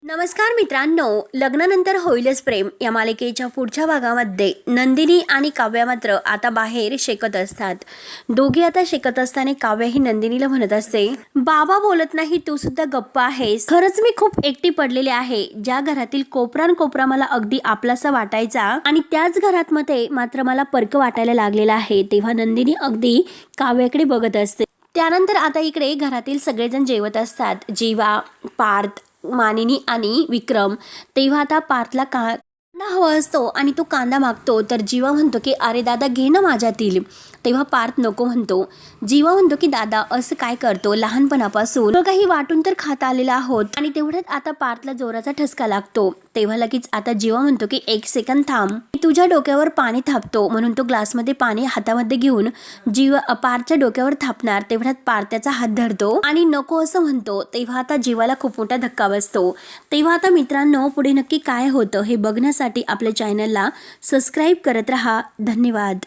नमस्कार मित्रांनो, लग्नानंतर होईलच प्रेम या मालिकेच्या पुढच्या भागामध्ये नंदिनी आणि काव्या मात्र आता बाहेर शेकत असतात. दोघे आता शेकत असताना काव्या ही नंदिनीला म्हणत असते, बाबा बोलत नाही, तू सुद्धा गप्प आहेस. खरंच मी खूप एकटी पडलेली आहे. ज्या घरातील कोपरान कोपरा मला अगदी आपलासा वाटायचा आणि त्याच घरात मध्ये मात्र मला परक वाटायला लागलेला आहे. तेव्हा नंदिनी अगदी काव्याकडे बघत असते. त्यानंतर आता इकडे घरातील सगळेजण जेवत असतात. जीवा, पार्थ, मानिनी आणि विक्रम. तेव्हा आता पार्थला कांदा हवा असतो आणि तो कांदा मागतो. तर जीवा म्हणतो की अरे दादा घे ना माझ्यातील. तेव्हा पार्थ नको म्हणतो. जीवा म्हणतो की दादा असं काय करतो, लहानपणापासून काही वाटून तर खाता आलेला आहोत. आणि तेवढ्यात आता पार्थला जोराचा ठसका लागतो. तेव्हा लगेच आता जीवा म्हणतो की एक सेकंद थांब, तुझ्या डोक्यावर पाणी थापतो. म्हणून तो ग्लासमध्ये पाणी हातामध्ये घेऊन जीवा पार्थच्या डोक्यावर थापणार. तेवढ्यात पार्थ त्याचा हात धरतो आणि नको असं म्हणतो. तेव्हा आता जीवाला खूप मोठा धक्का बसतो. तेव्हा आता मित्रांनो, पुढे नक्की काय होतं हे बघण्यासाठी आपल्या चॅनलला सबस्क्राईब करत राहा. धन्यवाद.